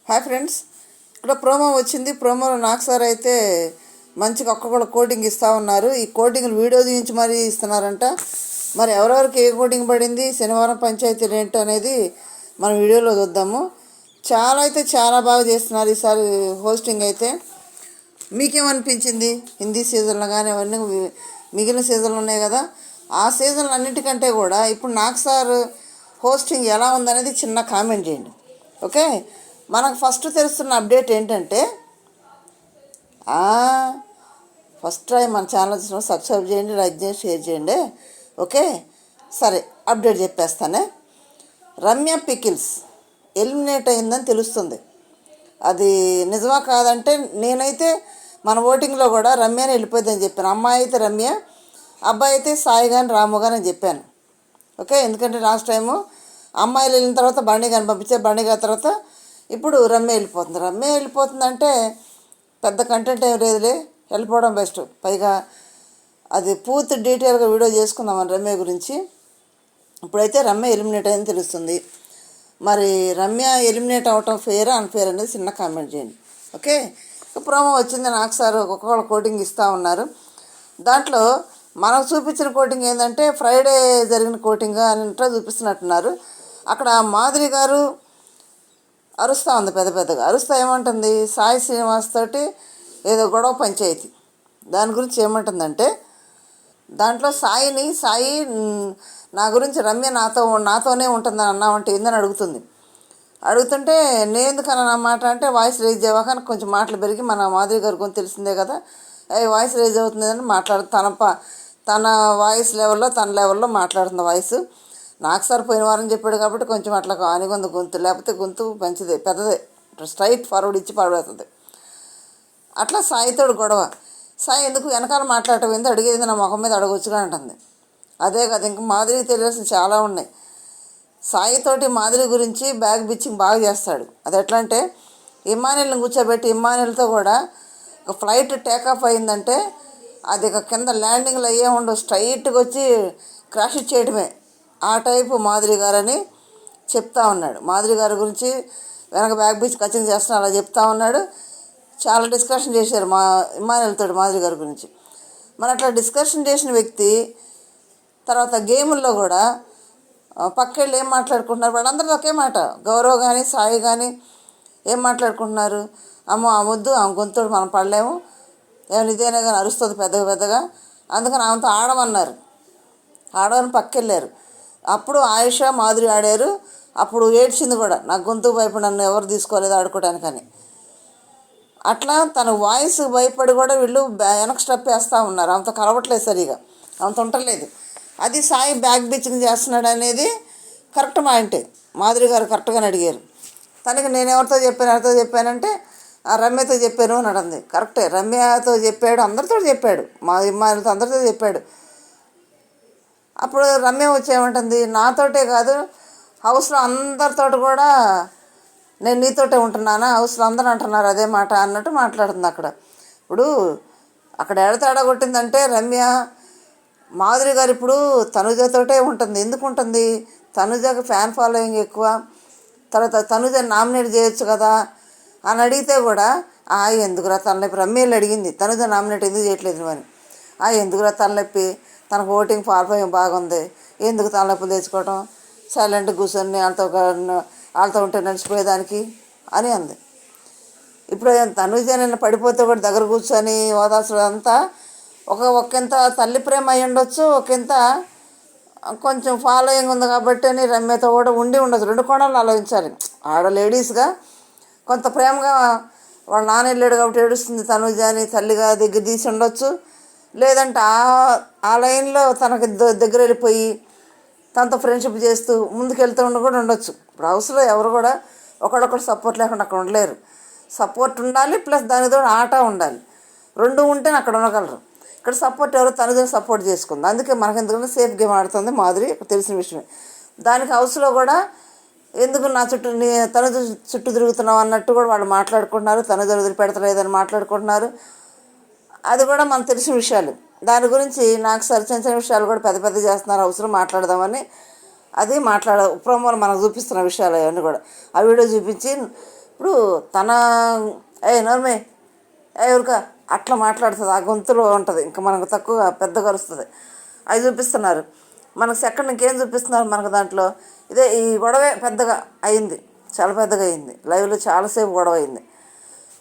Hi friends, ఇక్కడ promo వచ్చింది. ప్రోమోలో నాకు సార్ అయితే మంచిగా ఒక్కొక్కరు కోటింగ్ ఇస్తూ ఉన్నారు. ఈ కోటింగ్లు వీడియో తీయించి మరీ ఇస్తున్నారంట. మరి ఎవరెవరికి ఏ కోటింగ్ పడింది, శనివారం పంచాయతీలు ఏంటో అనేది మన వీడియోలో చూద్దాము. చాలా బాగా చేస్తున్నారు ఈసారి హోస్టింగ్ అయితే. మీకేమనిపించింది? హిందీ సీజన్లో కానీ అవన్నీ మిగిలిన సీజన్లు ఉన్నాయి కదా, ఆ సీజన్లు అన్నిటికంటే కూడా ఇప్పుడు నాకు సార్ హోస్టింగ్ ఎలా ఉందనేది చిన్న కామెంట్ చేయండి. ఓకే, మనకు ఫస్ట్ తెలుస్తున్న అప్డేట్ ఏంటంటే, ఫస్ట్ టైం మన ఛానల్ సబ్స్క్రైబ్ చేయండి, లైక్ చేయండి, షేర్ చేయండి. ఓకే, సరే అప్డేట్ చెప్పేస్తానే. రమ్య పికిల్స్ ఎలిమినేట్ అయిందని తెలుస్తుంది. అది నిజమా కాదంటే, నేనైతే మన ఓటింగ్లో కూడా రమ్యని వెళ్ళిపోయిందని చెప్పాను. అమ్మాయి అయితే రమ్య, అబ్బాయి అయితే సాయి కానీ రాము కానీ అని చెప్పాను. ఓకే, ఎందుకంటే లాస్ట్ టైము అమ్మాయిలు వెళ్ళిన తర్వాత బండి కానీ పంపించారు. బండి గారి తర్వాత ఇప్పుడు రమ్య వెళ్ళిపోతుంది. రమ్య వెళ్ళిపోతుందంటే పెద్ద కంటెంట్ ఏం లేదులే, వెళ్ళిపోవడం బెస్ట్. పైగా అది పూర్తి డీటెయిల్గా వీడియో చేసుకుందామని రమ్య గురించి. ఇప్పుడైతే రమ్య ఎలిమినేట్ అయింది తెలుస్తుంది. మరి రమ్య ఎలిమినేట్ అవ్వటం ఫెయిర్ అన్ఫెయిర్ అనేది చిన్న కామెంట్ చేయండి. ఓకే, ప్రోమో వచ్చింది. నాకు సార్ ఒక్కొక్కరు కోటింగ్ ఇస్తూ ఉన్నారు. దాంట్లో మనకు చూపించిన కోటింగ్ ఏంటంటే ఫ్రైడే జరిగిన కోటింగ్ అని చూపిస్తున్నట్టున్నారు. అక్కడ మాధురి గారు అరుస్తూ ఉంది, పెద్దగా అరుస్తూ ఏమంటుంది, సాయి శ్రీనివాస్ తోటి ఏదో గొడవ పంచాయతీ. దాని గురించి ఏమంటుందంటే, దాంట్లో సాయి నా గురించి రమ్య నాతోనే ఉంటుందని అన్నామంటే ఏందని అడుగుతుంటే నేను ఎందుకన్నా నా మాట అంటే వాయిస్ రేజ్ అవ్వక కొంచెం మాటలు పెరిగి మన మాధురి గారు కొంచెం తెలిసిందే కదా, వాయిస్ రేజ్ అవుతుందని తన వాయిస్ తన లెవెల్లో మాట్లాడుతుంది వాయిస్. నాకు సార్ పోయిన వారం చెప్పాడు కాబట్టి కొంచెం అట్లా ఆనిగొంది గొంతు, లేకపోతే గొంతు మంచిదే, పెద్దదే, స్ట్రైట్ ఫార్వర్డ్ ఇచ్చి పడబడుతుంది. అట్లా సాయితోడు గొడవ. సాయి ఎందుకు వెనకాల మాట్లాడటం ఏందో, అడిగేది నా ముఖం మీద అడగొచ్చుగా అంటుంది. అదే కదా, ఇంకా మాధురికి తెలియాల్సిన చాలా ఉన్నాయి. సాయితోటి మాధురి గురించి బ్యాగ్ బిచ్చింగ్ బాగా చేస్తాడు. అది ఎట్లా అంటే, ఇమ్మానుయల్ని కూర్చోబెట్టి ఇమ్మానుయల్తో కూడా ఒక ఫ్లైట్ టేకాఫ్ అయిందంటే అది ఇక కింద ల్యాండింగ్లు అయ్యే ఉండవు, స్ట్రైట్గా వచ్చి క్రాష్ చేయడమే. ఆ టైపు మాధురి గారని చెప్తా ఉన్నాడు. మాధురి గారి గురించి వెనక బ్యాగ్ బీచ్ కచింగ్ చేస్తున్నా అలా చెప్తా ఉన్నాడు. చాలా డిస్కషన్ చేశారు ఇమ్మానుయల్తో మాధురి గారి గురించి. మరి అట్లా డిస్కషన్ చేసిన వ్యక్తి తర్వాత గేముల్లో కూడా పక్కెళ్ళు ఏం మాట్లాడుకుంటున్నారు, వాళ్ళందరూ ఒకే మాట. గౌరవ్ కానీ సాయి కానీ ఏం మాట్లాడుకుంటున్నారు, అమ్మో ఆ ముద్దు ఆమె గొంతుడు మనం పడలేము, ఏమైనా ఇదేనే కానీ అరుస్తుంది పెద్దగా, అందుకని ఆమెతో ఆడమని పక్కెళ్ళారు. అప్పుడు ఆయుష మాధురి ఆడారు. అప్పుడు ఏడ్చింది కూడా, నాకు గొంతు భయపడి నన్ను ఎవరు తీసుకోలేదు ఆడుకోవడానికని. అట్లా తన వాయిస్ భయపడి కూడా వీళ్ళు వెనక్కి స్టెప్ వేస్తూ ఉన్నారు. ఆమెతో కలవట్లేదు, సరిగా ఆమెతో ఉండలేదు. అది సాయి బ్యాక్ బిచ్చింగ్ చేస్తున్నాడు అనేది కరెక్ట్ పాయింటే. మాధురి గారు కరెక్ట్గానే అడిగారు. తనకి నేను ఎవరితో చెప్పానంటే రమ్యతో చెప్పాను అని అడిగింది. కరెక్టే, రమ్యతో చెప్పాడు, అందరితో చెప్పాడు, మా ఇమ్మాయిలతో అందరితో చెప్పాడు. అప్పుడు రమ్య వచ్చేమంటుంది, నాతోటే కాదు హౌస్లో అందరితో కూడా నేను నీతోటే ఉంటున్నానా, హౌస్లో అందరూ అంటున్నారు అదే మాట అన్నట్టు మాట్లాడుతుంది అక్కడ. ఇప్పుడు అక్కడ ఎడతేడా కొట్టిందంటే రమ్య మాధురి గారు ఇప్పుడు తనుజతోటే ఉంటుంది. ఎందుకు ఉంటుంది, తనుజకి ఫ్యాన్ ఫాలోయింగ్ ఎక్కువ. తర్వాత తనుజని నామినేట్ చేయొచ్చు కదా అని అడిగితే కూడా ఎందుకురా తలనొప్పి, రమ్యలు అడిగింది తనుజ నామినేట్ ఎందుకు చేయట్లేదు అని. ఎందుకురా తలనొప్పి, తనకు ఓటింగ్ ఫాలోయింగ్ బాగుంది, ఎందుకు తలనొప్పులు తెచ్చుకోవటం, సైలెంట్గా కూర్చొని వాళ్ళతో ఉంటే నడిచిపోయేదానికి అని అంది. ఇప్పుడు తనుజ నిన్న పడిపోతే కూడా దగ్గర కూర్చొని ఓదార్చడం అంతా ఒకంత తల్లి ప్రేమ అయి ఉండొచ్చు, ఒకంత కొంచెం ఫాలోయింగ్ ఉంది కాబట్టి అని రమ్యతో కూడా ఉండొచ్చు. రెండు కోణాలు ఆలోచించాలి. లేడీస్గా కొంత ప్రేమగా వాళ్ళ నాన్న వెళ్ళాడు కాబట్టి ఏడుస్తుంది తనుజ అని తల్లిగా దగ్గర తీసి ఉండొచ్చు. లేదంటే ఆ లైన్లో తనకు దగ్గర వెళ్ళిపోయి తనతో ఫ్రెండ్షిప్ చేస్తూ ముందుకు కూడా ఉండొచ్చు. ఇప్పుడు హౌస్లో ఎవరు కూడా ఒకడొకడు సపోర్ట్ లేకుండా అక్కడ ఉండలేరు. సపోర్ట్ ఉండాలి, ప్లస్ దానితో ఆట ఉండాలి. రెండు ఉంటేనే అక్కడ ఉండగలరు. ఇక్కడ సపోర్ట్ ఎవరో తనతో సపోర్ట్ చేసుకుంది. అందుకే మనకు ఎందుకంటే సేఫ్ గేమ్ ఆడుతుంది మాధురి, తెలిసిన విషయమే. దానికి హౌస్లో కూడా ఎందుకు నా తనుజ చుట్టూ తిరుగుతున్నావు అన్నట్టు కూడా వాళ్ళు మాట్లాడుకుంటున్నారు. తనుజ వదిలిపెడతలేదని మాట్లాడుకుంటున్నారు. అది కూడా మనకు తెలిసిన విషయాలు. దాని గురించి నాకు చిన్న విషయాలు కూడా పెద్ద చేస్తున్నారు, అవసరం మాట్లాడదామని. అది ప్రోమోలు మనకు చూపిస్తున్న విషయాలు అవన్నీ కూడా ఆ వీడియో చూపించి ఇప్పుడు తన నోర్మే ఎవరికా అట్లా మాట్లాడుతుంది, ఆ గొంతులో ఉంటుంది, ఇంకా మనకు తక్కువ పెద్దగా వస్తుంది. అవి చూపిస్తున్నారు మనకు. సెకండ్ ఇంకేం చూపిస్తున్నారు మనకు దాంట్లో? ఇదే ఈ గొడవే పెద్దగా అయింది, చాలా పెద్దగా అయింది, లైవ్లో చాలాసేపు గొడవ అయింది.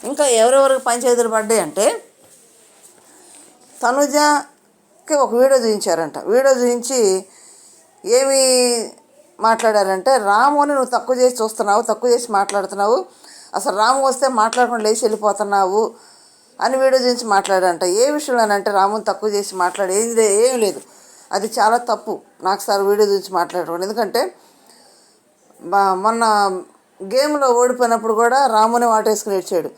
ఇంకా ఎవరెవరికి పంచాయతీలు పడ్డాయి అంటే, తనుజకి ఒక వీడియో చూపించారంట. వీడియో చూపించి ఏమి మాట్లాడారంటే, రాముని నువ్వు తక్కువ చేసి చూస్తున్నావు, తక్కువ చేసి మాట్లాడుతున్నావు, అసలు రాము వస్తే మాట్లాడకుండా లేచి వెళ్ళిపోతున్నావు అని వీడియో చూపించి మాట్లాడారంట. ఏ విషయంలోనంటే రాముని తక్కువ చేసి మాట్లాడేది ఏం లేదు, అది చాలా తప్పు. నాకు సార్ వీడియో చూపించి మాట్లాడకూడదు. ఎందుకంటే మొన్న గేమ్లో ఓడిపోయినప్పుడు కూడా రాముని వాటేసుకుని ఏడ్చాడు,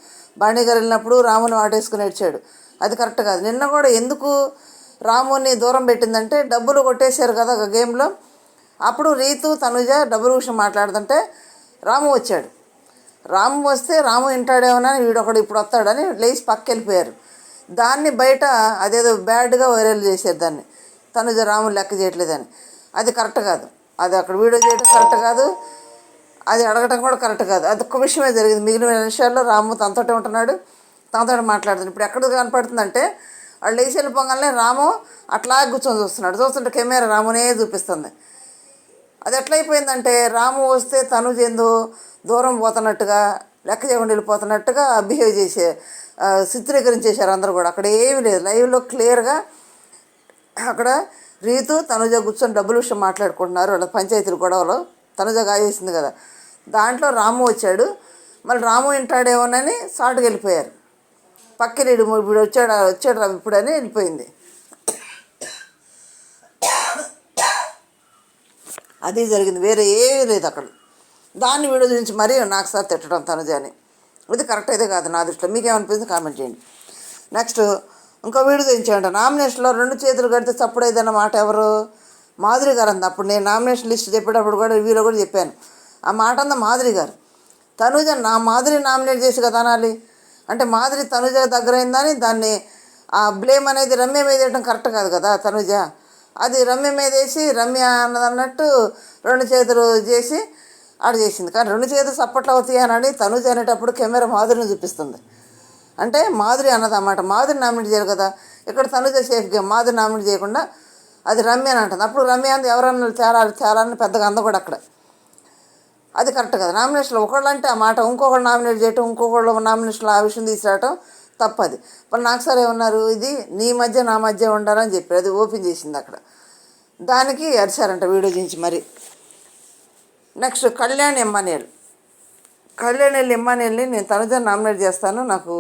బాణీ గారు వెళ్ళినప్పుడు రాముని వాటేసుకుని ఏడ్చాడు. అది కరెక్ట్ కాదు. నిన్న కూడా ఎందుకు రాముని దూరం పెట్టిందంటే, డబ్బులు కొట్టేశారు కదా గేమ్లో. అప్పుడు రీతు తనుజ డబ్బుల విషయం మాట్లాడుతుంటే రాము వచ్చాడు. రాము వస్తే రాము వింటాడేమోనని వీడొకడు ఇప్పుడు వస్తాడని లేచి పక్కకి వెళ్ళిపోయారు. దాన్ని బయట అదేదో బ్యాడ్గా వైరల్ చేశారు దాన్ని, తనుజ రాముని లెక్క చేయట్లేదని. అది కరెక్ట్ కాదు. అది అక్కడ వీడియో చేయడం కరెక్ట్ కాదు, అది అడగటం కూడా కరెక్ట్ కాదు. అది ఒక్క విషయమే జరిగింది. మిగిలిన విషయాల్లో రాము తనతోటే ఉంటున్నాడు, తనతో మాట్లాడుతున్నాడు. ఇప్పుడు ఎక్కడ కనపడుతుందంటే, వాళ్ళు లేచి వెళ్ళిపోగానే రాము అట్లా కూర్చొని చూస్తుంటే కెమెరా రామునే చూపిస్తుంది. అది ఎట్లయిపోయిందంటే, రాము వస్తే తనుజ ఏందో దూరం పోతున్నట్టుగా, లెక్క చేయకుండా వెళ్ళిపోతున్నట్టుగా బిహేవ్ చిత్రీకరించేశారు అందరూ కూడా. అక్కడ ఏమీ లేదు, లైవ్లో క్లియర్గా అక్కడ రీతు తనుజ కూర్చొని డబ్బుల విషయం మాట్లాడుకుంటున్నారు. వాళ్ళ పంచాయతీల గొడవలో తనుజ గాయేసింది కదా, దాంట్లో రాము వచ్చాడు. మళ్ళీ రాము వింటాడేమోనని షార్ట్కి వెళ్ళిపోయారు. పక్కన ఇప్పుడు వచ్చాడు ఇప్పుడని వెళ్ళిపోయింది. అది జరిగింది, వేరే ఏమీ లేదు అక్కడ. దాన్ని వీడియో గురించి మరీ నాకు సార్ తిట్టడం తనుజని, ఇది కరెక్ట్ అయితే కాదు నా దృష్టిలో. మీకేమనిపించింది కామెంట్ చేయండి. నెక్స్ట్ ఇంకో వీడియో తెచ్చాయంట, నామినేషన్లో 2 చేతులు కడితే చప్పుడైదన్న మాట ఎవరు? మాధురి గారు అంది. అప్పుడు నేను నామినేషన్ లిస్ట్ చెప్పేటప్పుడు కూడా రివ్యూలో కూడా చెప్పాను, ఆ మాట అందా మాధురి గారు. తనుజ మాధురి నామినేట్ చేసి కదా అనాలి. అంటే మాధురి తనుజ దగ్గర అయిందని దాన్ని ఆ బ్లేమ్ అనేది రమ్య మీద వేయడం కరెక్ట్ కాదు కదా. తనుజ అది రమ్య మీద వేసి రమ్య అన్నదన్నట్టు 2 చేతులు చేసి ఆడు చేసింది. కానీ 2 చేతులు సప్పట్లు అవుతాయి అని తనుజ అనేటప్పుడు కెమెరా మాధురిని చూపిస్తుంది. అంటే మాధురి అన్నదన్నమాట, మాధురి నామినేట్ చేయాలి కదా. ఇక్కడ Tanuja safe game, Madhuri nominate చేయకుండా అది రమ్య అని అంటుంది. అప్పుడు రమ్య అంది ఎవరన్నా చాలా అని పెద్దగా అంద కూడా అక్కడ. అది కరెక్ట్ కదా. నామినేషన్లో ఒకళ్ళు అంటే ఆ మాట, ఇంకొకళ్ళు నామినేట్ చేయటం, ఇంకొకళ్ళు నామినేషన్లో ఆ విషయం తీసుకురావటం తప్పది. మరి నాకు సార్ ఏమన్నారు, ఇది నీ మధ్య నా మధ్య ఉండాలని చెప్పి అది ఓపెన్ చేసింది అక్కడ. దానికి అరిచారంట వీడియో చేయించి మరి. నెక్స్ట్ కళ్యాణ్ ఎమ్మానియల్ని నేను తనుజని నామినేట్ చేస్తాను, నాకు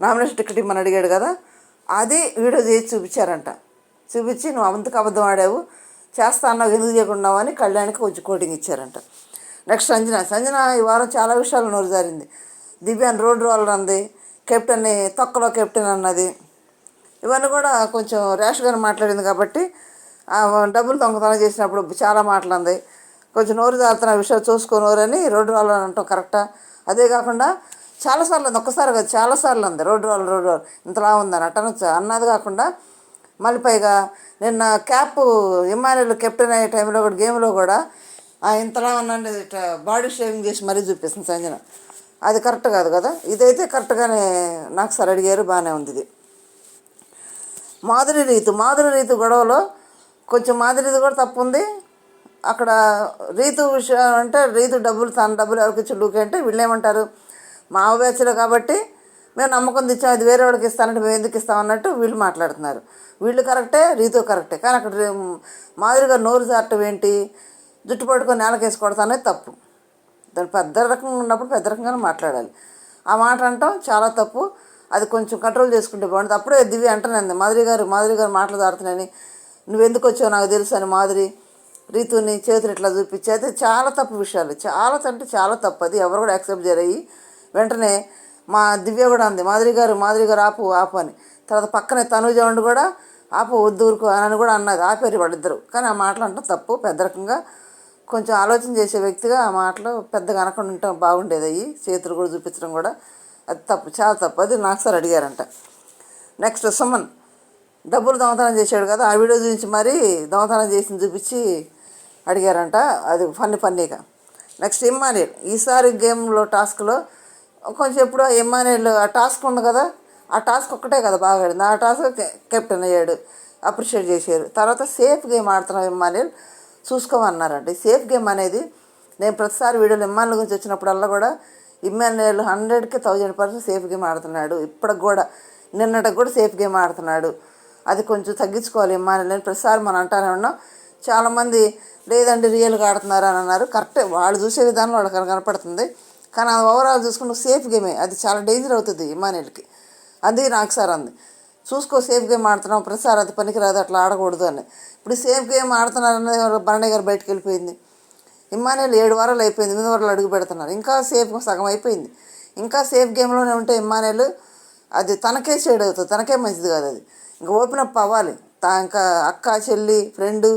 నామినేషన్ టికెట్ ఇమ్మని అడిగాడు కదా, అది వీడియో చేసి చూపించారంట. చూపించి నువ్వు అంతకు అబద్ధం ఆడావు, చేస్తా అన్నావు, ఎందుకు చేయకున్నావు అని కళ్యాణ్కి కొంచెం కోటింగ్ ఇచ్చారంట. నెక్స్ట్ సంజన ఈ వారం చాలా విషయాలు నోరు జారింది. దివ్యాన్ రోడ్ రోలర్ అంది, కెప్టెన్ని తొక్కలో కెప్టెన్ అన్నది. ఇవన్నీ కూడా కొంచెం ర్యాష్గానే మాట్లాడింది కాబట్టి డబ్బులు దొంగతనం చేసినప్పుడు చాలా మాటలంది. కొంచెం నోరు జారుతున్న విషయాలు చూసుకోనోరని రోడ్డు రోలర్ అంటాం కరెక్టా? అదే కాకుండా చాలాసార్లు అంది, ఒక్కసారి కాదు చాలాసార్లు అంది రోడ్డు రోలర్ ఇంతలా ఉందని అట్టనొచ్చు అన్నది. కాకుండా మళ్ళీ పైగా నిన్న క్యాప్ ఇమ్మానుయల్ కెప్టెన్ అయ్యే టైంలో కూడా గేమ్లో కూడా ఇంతలా ఉన్నాండి బాడీ షేవింగ్ చేసి మరీ చూపిస్తుంది సంజన. అది కరెక్ట్ కాదు కదా. ఇదైతే కరెక్ట్గానే నాకు సార్ అడిగారు, బాగానే ఉంది. ఇది మాధురి రీతు గొడవలో కొంచెం మాధురిది కూడా తప్పు ఉంది అక్కడ. రీతు విషయం అంటే రీతు తన డబ్బులు ఎవరికి ఇచ్చి డూకే అంటే వీళ్ళు ఏమంటారు, మా బ్యాచ్లో కాబట్టి మేము నమ్మకం తెచ్చాం, అది వేరే వాడికి ఇస్తానంటే మేము ఎందుకు ఇస్తామన్నట్టు వీళ్ళు మాట్లాడుతున్నారు. వీళ్ళు కరెక్టే, రీతు కరెక్టే. కానీ అక్కడ మాధురి గారు నోరు జారటం ఏంటి, జుట్టు పట్టుకొని నేలకేసి కొడతానేది తప్పు. దాని పెద్ద రకంగా ఉన్నప్పుడు పెద్ద రకంగానే మాట్లాడాలి. ఆ మాట అంటాం చాలా తప్పు. అది కొంచెం కంట్రోల్ చేసుకుంటే బాగుంటుంది. అప్పుడే దివ్య అంటానంది మాధురి గారు మాటలు జారుతున్నాయని, నువ్వెందుకు వచ్చావు నాకు తెలుసు అని మాధురి రీతుని చేతులు ఇట్లా చూపించి, అయితే చాలా తప్పు విషయాలు, చాలా అంటే చాలా తప్పు. అది ఎవరు కూడా యాక్సెప్ట్ చేయరయ్యి. వెంటనే మా దివ్య కూడా అంది మాధురి గారు ఆపు అని. తర్వాత పక్కనే తనుజ ఉండి కూడా ఆపు వద్దు ఊరుకో అని కూడా అన్నది. ఆపేరు వాళ్ళిద్దరు. కానీ ఆ మాటలు అంటాం తప్పు. పెద్ద రకంగా కొంచెం ఆలోచన చేసే వ్యక్తిగా ఆ మాటలు పెద్దగా అనకుండా ఉంటాం బాగుండేది. అయ్యి చేతులు కూడా చూపించడం కూడా అది తప్పు, చాలా తప్పు. అది నాకు సార్ అడిగారంట. నెక్స్ట్ సుమన్ డబ్బులు దొంగతనం చేశాడు కదా, ఆ వీడియో చూపించి మరీ దొంగతనం చేసింది చూపించి అడిగారంట. అది ఫన్నీగా. నెక్స్ట్ ఇమ్మానుయల్ ఈసారి గేమ్లో టాస్క్లో కొంచెం ఎప్పుడు ఎమ్మానేల్ ఆ టాస్క్ ఉంది కదా, ఆ టాస్క్ ఒక్కటే కదా బాగా ఆడింది, ఆ టాస్క్ కెప్టెన్ అయ్యాడు, అప్రిషియేట్ చేశారు. తర్వాత సేఫ్ గేమ్ ఆడుతున్నాం ఎమ్మానేల్ చూసుకోమన్నారండి. సేఫ్ గేమ్ అనేది నేను ప్రతిసారి వీడియోలు ఇమ్మానుల గురించి వచ్చినప్పుడల్లా కూడా ఇమ్మానుయేల్ 100కి 1000% సేఫ్ గేమ్ ఆడుతున్నాడు. ఇప్పటికి కూడా నిన్నటికి కూడా సేఫ్ గేమ్ ఆడుతున్నాడు. అది కొంచెం తగ్గించుకోవాలి ఇమ్మానుయేల్ అని ప్రతిసారి మనం అంటానే ఉన్నాం. చాలామంది లేదండి రియల్గా ఆడుతున్నారు అని అన్నారు. కరెక్టే, వాళ్ళు చూసే విధానం వాళ్ళకి కనపడుతుంది. కానీ అది ఓవరాల్ చూసుకుంటే సేఫ్ గేమే, అది చాలా డేంజర్ అవుతుంది ఇమ్మానుయేల్కి. అది నాకు సార్ అంది చూసుకో సేఫ్ గేమ్ ఆడుతున్నాం ప్రతిసారి అది పనికిరాదు అట్లా ఆడకూడదు అని. ఇప్పుడు సేఫ్ గేమ్ ఆడుతున్నారని భరణి గారు బయటకు వెళ్ళిపోయింది. ఇమ్మానుయేల్ 7 వారాలు అయిపోయింది, 8 వారాలు అడుగు పెడుతున్నారు, ఇంకా సేఫ్ సగం అయిపోయింది. ఇంకా సేఫ్ గేమ్లోనే ఉంటే ఇమ్మానుయేల్ అది తనకే షేడ్ అవుతుంది, తనకే మంచిది కాదు. అది ఇంకా ఓపెన్ అప్ అవ్వాలి. ఇంకా అక్క చెల్లి ఫ్రెండు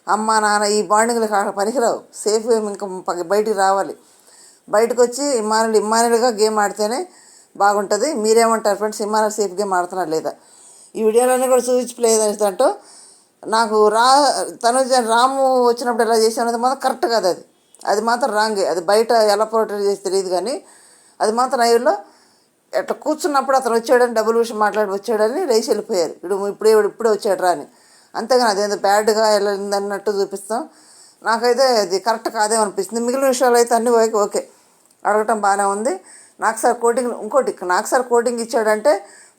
అమ్మ నాన్న ఈ బాండింగ్లు పనికిరావు. సేఫ్ గేమ్ ఇంకా బయటికి రావాలి. బయటకు వచ్చి ఇమ్మానుయేల్గా గేమ్ ఆడితేనే బాగుంటుంది. మీరేమంటారు ఫ్రెండ్స్, ఇమ్మానుయేల్ సేఫ్ గేమ్ ఆడుతున్నారు లేదా? ఈ వీడియోలన్నీ కూడా చూపించి ప్లే చేసినట్టు నాకు రాము వచ్చినప్పుడు ఎలా చేశాను అది మాత్రం కరెక్ట్ కాదు. అది మాత్రం రాంగే. అది బయట ఎలా పోర్ట్రేట్ చేసి తెలియదు, కానీ అది మాత్రం లైవ్లో ఎట్లా కూర్చున్నప్పుడు అతను వచ్చాడని డబుల్ విషయం మాట్లాడి వచ్చాడని లేచి వెళ్ళిపోయారు. ఇప్పుడే వచ్చాడు రా అని. అంతేగాని అదేందో బ్యాడ్గా వెళ్ళింది అన్నట్టు చూపిస్తాం. నాకైతే అది కరెక్ట్ కాదేమో అనిపిస్తుంది. మిగిలిన విషయాలు అయితే అన్నీ ఓకే అడగటం బాగానే ఉంది. నాకు సార్ కోటింగ్ ఇచ్చాడంటే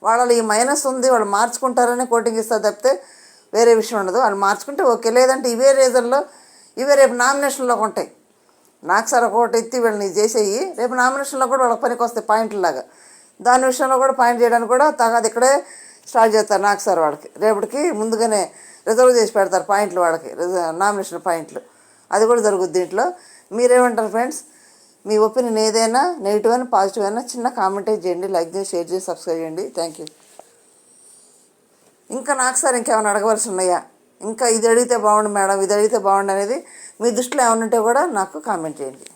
వాళ్ళు ఈ మైనస్ ఉంది వాళ్ళు మార్చుకుంటారని కోటింగ్ ఇస్తారు తప్పితే వేరే విషయం ఉండదు. వాళ్ళు మార్చుకుంటే ఓకే, లేదంటే ఇవే రీజన్లో ఇవే రేపు నామినేషన్లోకి ఉంటాయి. నాకు సార్ ఒకటి ఎత్తి వీళ్ళని చేసేయి రేపు నామినేషన్లో కూడా వాళ్ళకి పనికి వస్తాయి పాయింట్లలాగా. దాని విషయంలో కూడా పాయింట్ చేయడానికి కూడా తగాదు ఇక్కడే స్టార్ట్ చేస్తారు. నాకు సార్ వాళ్ళకి రేపటికి ముందుగానే రిజర్వ్ చేసి పెడతారు పాయింట్లు, వాళ్ళకి నామినేషన్ పాయింట్లు. అది కూడా జరుగుద్ది దీంట్లో. మీరేమంటారు ఫ్రెండ్స్? మీ ఒపీనియన్ ఏదైనా నెగిటివ్ అయినా పాజిటివ్ అయినా చిన్న కామెంట్ చేయండి, లైక్ చేసి షేర్ చేసి సబ్స్క్రైబ్ చేయండి. Thank you. ఇంకా నాకు సార్ ఇంకేమైనా అడగవలసి ఉన్నాయా, ఇంకా ఇది అడిగితే బాగుండు మేడం, ఇది అడిగితే బాగుండు అనేది మీ దృష్టిలో ఏమైనా ఉంటే కూడా నాకు కామెంట్ చేయండి.